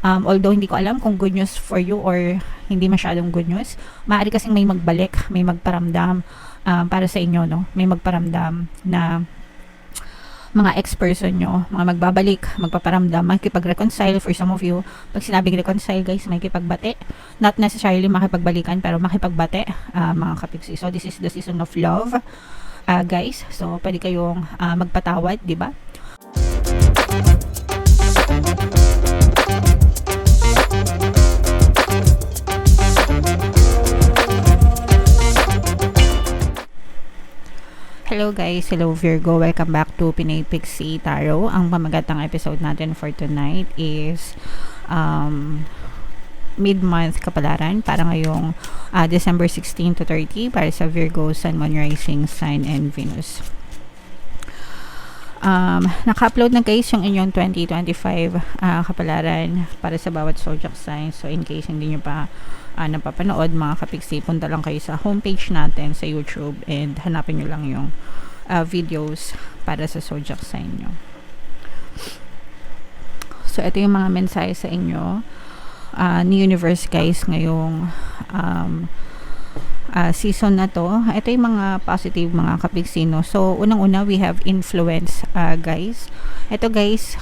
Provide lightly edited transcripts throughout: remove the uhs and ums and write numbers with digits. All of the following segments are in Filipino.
Although hindi ko alam kung good news for you or hindi masyadong good news. Maaari kasing may magbalik, may magparamdam para sa inyo, no? May magparamdam na mga ex-person nyo, mga magbabalik, magpaparamdam, makikipag-reconcile for some of you. Pag sinabing reconcile, guys, makikipagbate. Not necessarily makipagbalikan, pero makipagbate, mga kapiksi. So, this is the season of love, guys. So, pwede kayong magpatawad, di ba? Hello guys, hello Virgo, welcome back to Pinay Pixie Tarot. Ang pamagatang episode natin for tonight is mid-month kapalaran para ngayong December 16 to 30 para sa Virgo, Sun, Moon, Rising, Sign, and Venus. Naka-upload na guys yung inyong 2025 kapalaran para sa bawat zodiac sign. So in case hindi nyo pa napapanood mga kapiksi, punta lang kayo sa homepage natin sa YouTube and hanapin nyo lang yung videos para sa zodiac sign nyo. So ito yung mga mensahe sa inyo ni Universe guys ngayong season na to. Ito yung mga positive mga kapiksino. So unang-una we have influence guys. Ito guys,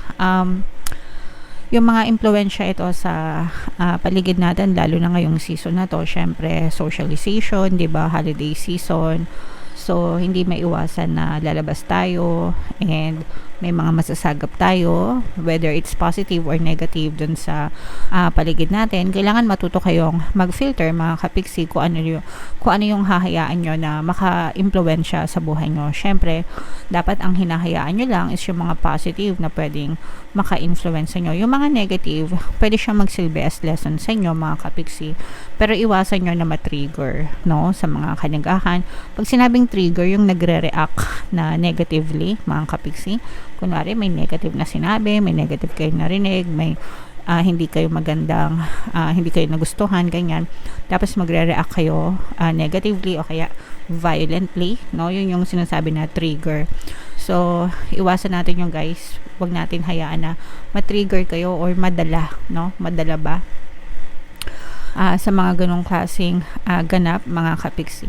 yung mga impluwensya ito sa paligid natin, lalo na ngayong season na to, syempre socialization, 'di ba, holiday season. So hindi maiwasan na lalabas tayo and may mga masasagap tayo, whether it's positive or negative dun sa paligid natin. Kailangan matuto kayong mag-filter mga kapiksi kung ano yung hahayaan nyo na maka-impluwensya sa buhay nyo. Syempre, dapat ang hinahayaan nyo lang is yung mga positive na pwedeng maka-influence sa nyo. Yung mga negative, pwede siyang magsilbi as lesson sa inyo mga kapiksi. Pero iwasan nyo na matrigger, no, sa mga kanagahan. Pag sinabing trigger, yung nagre-react na negatively mga kapiksi, kunwari may negative na sinabi, may negative kayo narinig, may hindi kayo magandang, hindi kayo nagustuhan, ganyan. Tapos magre-react kayo negatively o kaya violently, no? Yun yung sinasabi na trigger. So, iwasan natin yung guys. Huwag natin hayaan na matrigger kayo or madala, no? Madala ba? Sa mga ganong klaseng ganap, mga kapiksi.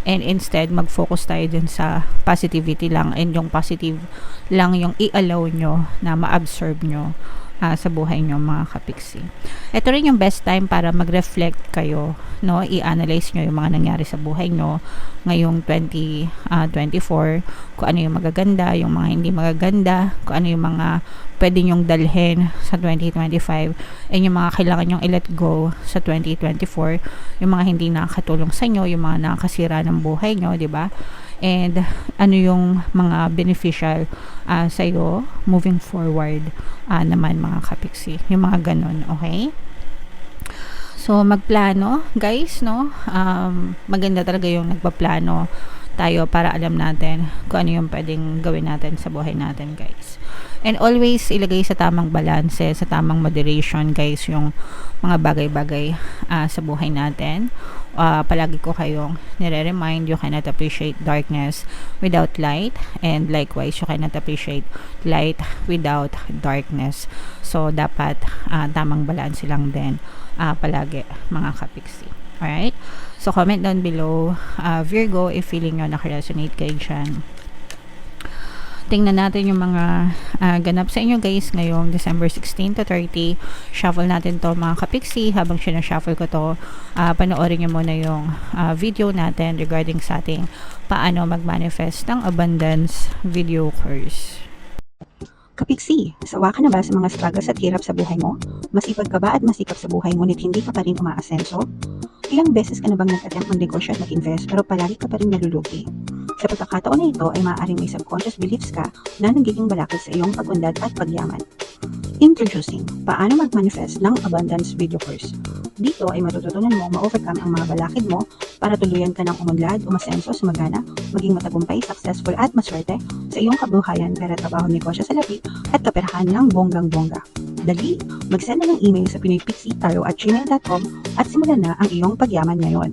And instead, mag-focus tayo dun sa positivity lang, and yung positive lang yung i-allow nyo na ma-absorb nyo sa buhay nyo mga kapiksi. Ito rin yung best time para mag-reflect kayo, no? I-analyze nyo yung mga nangyari sa buhay nyo ngayong 2024, kung ano yung magaganda, yung mga hindi magaganda, kung ano yung mga pwede nyong dalhin sa 2025, and yung mga kailangan nyong i-let go sa 2024, yung mga hindi nakakatulong sa inyo, yung mga nakakasira ng buhay nyo, di ba? And ano yung mga beneficial sa iyo moving forward naman mga kapiksi, yung mga ganun, okay? So magplano guys, no? Maganda talaga yung nagpaplano tayo para alam natin kung ano yung pwedeng gawin natin sa buhay natin guys. And always ilagay sa tamang balanse, sa tamang moderation guys, yung mga bagay-bagay sa buhay natin. Palagi ko kayong nire-remind, you cannot appreciate darkness without light, and likewise you cannot appreciate light without darkness. So dapat tamang balanse lang din palagi mga kapiksi. Alright? So comment down below Virgo if feeling nyo nakaresonate kayo dyan. Tingnan natin yung mga ganap sa inyo guys ngayong December 16 to 30. Shuffle natin to mga kapiksi. Habang sinashuffle ko to, panoorin nyo muna yung video natin regarding sa ating paano mag-manifest ng abundance video course. Kapiksi, sawa ka na ba sa mga struggles at hirap sa buhay mo? Masipag ka ba at masikap sa buhay ngunit hindi ka pa rin umaasenso? Ilang beses ka na bang nag-attempt ng negosyo at mag-invest pero palagi ka pa rin nalulugi? Sa pagkakataon na ito ay maaaring may subconscious beliefs ka na nagiging balakid sa iyong pag-unlad at pagyaman. Introducing, paano mag-manifest ng abundance video course. Dito ay matututunan mo ma-overcome ang mga balakid mo para tuluyan ka ng umunlad, umasenso, sumagana, maging matagumpay, successful at maswerte sa iyong kabuhayan, pera, trabaho, negosyo sa lapi at kaperahan ng bonggang-bongga. Dali, mag-send na ng email sa pinoypixie@gmail.com at simulan na ang iyong pagyaman ngayon.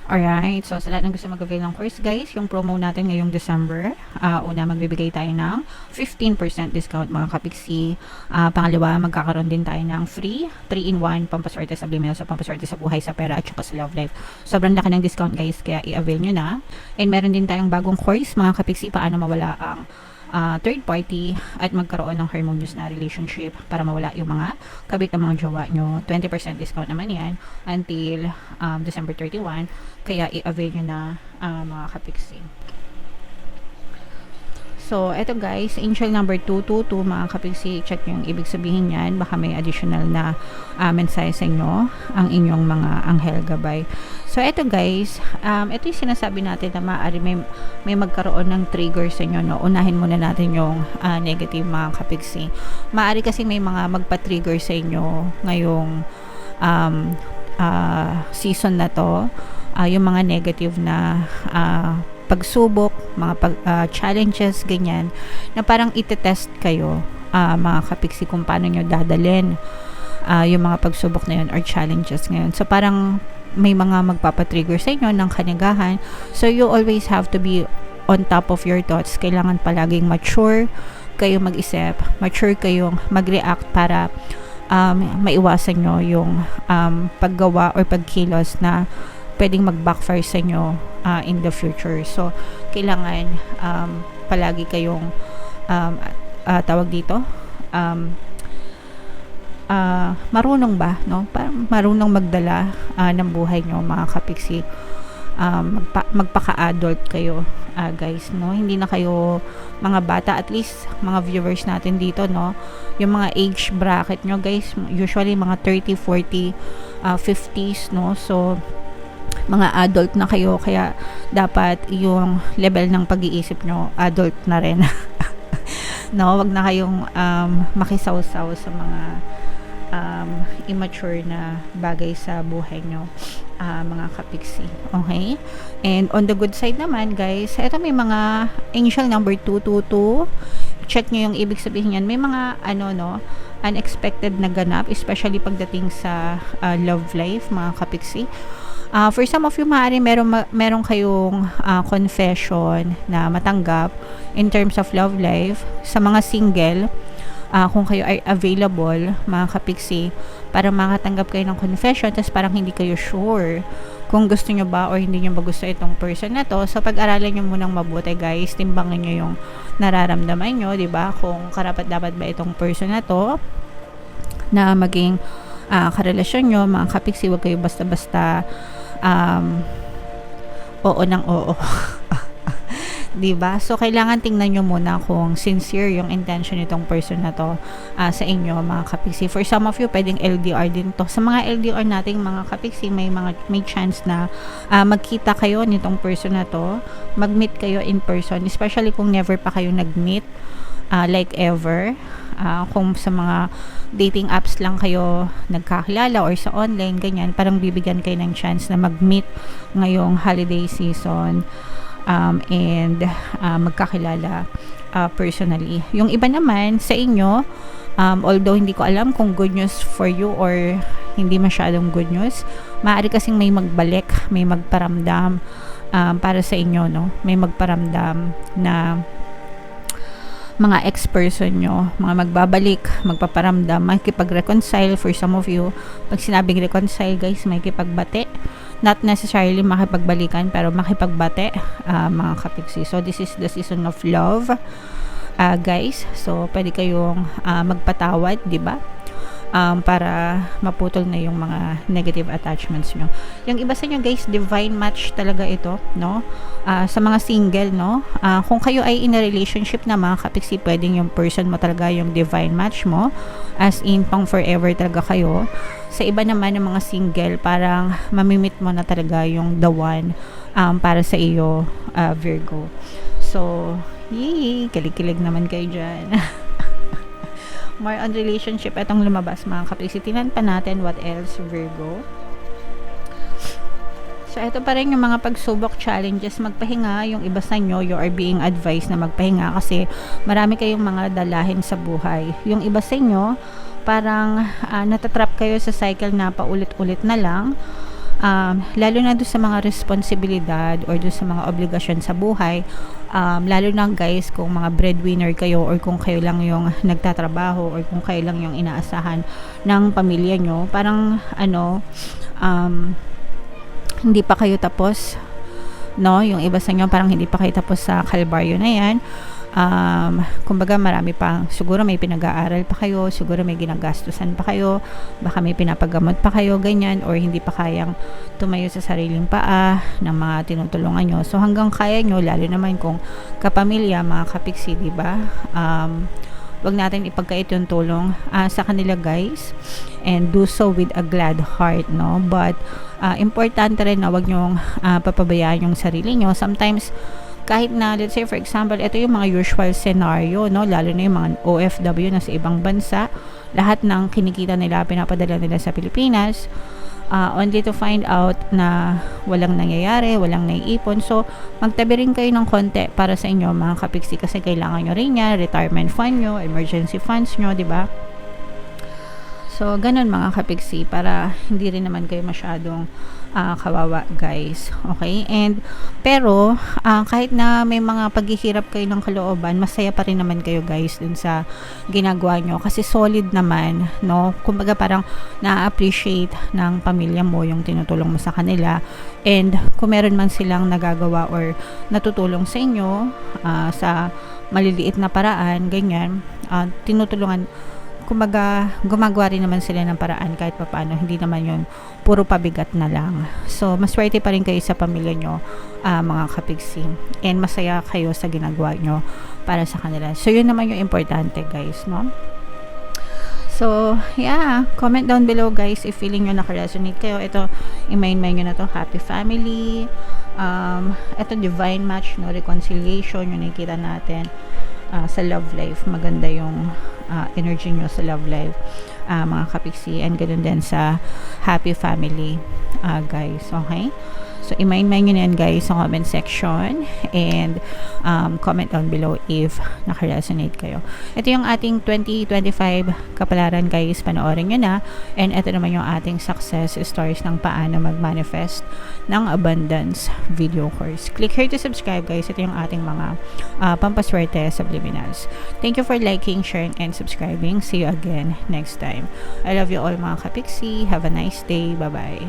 Alright, so sa lahat ng gusto mag-avail ng course guys, yung promo natin ngayong December, una magbibigay tayo ng 15% discount mga kapiksi. Pangalawa, magkakaroon din tayo ng free 3-in-1 pampaswerte sa Blimel, sa pampaswerte sa buhay, sa pera at saka sa love life. Sobrang laki ng discount guys, kaya i-avail nyo na. And meron din tayong bagong course mga kapiksi, paano mawala ang third party at magkaroon ng harmonious na relationship para mawala yung mga kabit ng mga jowa nyo. 20% discount naman yan until December 31, kaya i-avail nyo na mga kapiksi. So, eto guys, angel number 222, mga kapiksi, check nyo yung ibig sabihin yan. Baka may additional na mensahe sa inyo, ang inyong mga anghel gabay. So, eto guys, ito yung sinasabi natin na maaari may magkaroon ng trigger sa inyo, no? Unahin muna natin yung negative mga kapiksi. Maaari kasi may mga magpa-trigger sa inyo ngayong season na to, yung mga negative na pagsubok, mga challenges, ganyan, na parang itetest kayo, mga kapiksi, kung paano nyo dadalhin yung mga pagsubok na yun or challenges ngayon. So, parang may mga magpapatrigger sa inyo ng kanigahan. So, you always have to be on top of your thoughts. Kailangan palaging mature kayo mag-isip, mature kayong mag-react para maiwasan nyo yung paggawa or pagkilos na pwedeng mag-backfire sa inyo in the future. So, kailangan palagi kayong tawag dito, marunong ba, no? Marunong magdala ng buhay nyo mga kapiksi. Magpaka-adult kayo, guys, no? Hindi na kayo mga bata, at least mga viewers natin dito, no? Yung mga age bracket nyo guys, usually mga 30, 40, 50s, no? So, mga adult na kayo, kaya dapat yung level ng pag-iisip nyo adult na rin. No, wag na kayong makisawsaw sa mga immature na bagay sa buhay nyo, mga kapiksi. Okay? And on the good side naman guys, ito may mga angel number 222. Check nyo yung ibig sabihin yan. May mga unexpected na ganap, especially pagdating sa love life mga kapiksi. For some of you, maaari meron kayong confession na matanggap in terms of love life. Sa mga single, kung kayo ay available, mga kapiksi, para makatanggap kayo ng confession, tapos parang hindi kayo sure kung gusto nyo ba or hindi nyo ba gusto itong person na to. So, pag-aralan nyo munang mabuti guys, timbangin nyo yung nararamdaman nyo, diba? Kung karapat-dapat ba itong person na to na maging karelasyon nyo, mga kapiksi. Huwag kayo basta-basta oo ng oo. Diba? So, kailangan tingnan nyo muna kung sincere yung intention nitong person na to sa inyo, mga kapiksi. For some of you, pwedeng LDR din to. Sa mga LDR nating mga kapiksi, may chance na magkita kayo nitong person na to, mag-meet kayo in person, especially kung never pa kayo nag-meet like ever. Kung sa mga dating apps lang kayo nagkakilala or sa online, ganyan, parang bibigyan kayo ng chance na mag-meet ngayong holiday season, and magkakilala personally. Yung iba naman sa inyo, although hindi ko alam kung good news for you or hindi masyadong good news, maaari kasing may magbalik, may magparamdam para sa inyo, no? May magparamdam na mga ex-person nyo, mga magbabalik, magpaparamdam, makikipag-reconcile. For some of you, pag sinabing reconcile guys, makikipagbate, not necessarily makipagbalikan, pero makipagbate, mga kapiksi. So, this is the season of love, guys. So, pwede kayong magpatawad, diba? Para maputol na yung mga negative attachments nyo. Yung iba sa inyo guys, divine match talaga ito, no? Sa mga single, no? Kung kayo ay in a relationship na, mga kapiksi, pwedeng yung person mo talaga yung divine match mo, as in pang forever talaga kayo. Sa iba naman ng mga single, parang mamimit mo na talaga yung the one para sa iyo, Virgo. So, yay! Kilig-kilig naman kayo dyan. More on relationship, itong lumabas mga kapiksi. Tingnan pa natin what else, Virgo. So, ito pa rin yung mga pagsubok, challenges, magpahinga. Yung iba sa inyo, you are being advised na magpahinga kasi marami kayong mga dalahin sa buhay. Yung iba sa inyo, parang natatrap kayo sa cycle na paulit-ulit na lang. lalo na doon sa mga responsibilidad or doon sa mga obligasyon sa buhay, lalo na guys kung mga breadwinner kayo or kung kayo lang yung nagtatrabaho or kung kayo lang yung inaasahan ng pamilya nyo, parang hindi pa kayo tapos, no? Yung iba sa inyo parang hindi pa kayo tapos sa kalbaryo na yan. Kumbaga marami pa, siguro may pinag-aaral pa kayo, siguro may ginagastusan pa kayo, baka may pinapagamot pa kayo, ganyan, or hindi pa kayang tumayo sa sariling paa ng mga tinutulungan nyo. So hanggang kaya nyo, lalo naman kung kapamilya, mga kapiksi, diba? Wag natin ipagkait yung tulong sa kanila guys, and do so with a glad heart, no? But importante rin na wag nyong papabayaan yung sarili nyo. Sometimes kahit na, let's say for example, ito yung mga usual scenario, no? Lalo na yung mga OFW na sa ibang bansa, lahat ng kinikita nila pinapadala nila sa Pilipinas, only to find out na walang nangyayari, walang naiipon. So magtabi rin kayo ng konti para sa inyo mga kapiksi, kasi kailangan nyo rin yan, retirement fund nyo, emergency funds nyo, diba? So ganun mga kapiksi, para hindi rin naman kayo masyadong kawawa guys, okay? And pero kahit na may mga paghihirap kayo ng kalooban, masaya pa rin naman kayo guys dun sa ginagawa nyo, kasi solid naman, no? Kumbaga parang na-appreciate ng pamilya mo yung tinutulong mo sa kanila, and kung meron man silang nagagawa or natutulong sa inyo sa maliliit na paraan, ganyan, tinutulungan, kumbaga gumagawa rin naman sila ng paraan kahit papaano, hindi naman yun puro pabigat na lang. So maswerte pa rin kayo sa pamilya nyo mga kapiksi, and masaya kayo sa ginagawa nyo para sa kanila. So yun naman yung importante guys, no? So yeah, comment down below guys if feeling nyo naka-resonate kayo. Ito, i-main nyo na to, happy family, ito divine match, no, reconciliation, yung nakikita natin sa love life. Maganda yung energy nyo sa love life mga kapiksi, and ganoon din sa happy family guys, okay? So i-main nyo na yan guys sa comment section, and comment down below if naka-resonate kayo. Ito yung ating 2025 kapalaran guys, panoorin nyo na. And ito naman yung ating success stories ng paano mag-manifest ng abundance video course. Click here to subscribe guys. Ito yung ating mga pampaswerte subliminals. Thank you for liking, sharing, and subscribing. See you again next time. I love you all mga kapiksi. Have a nice day. Bye bye.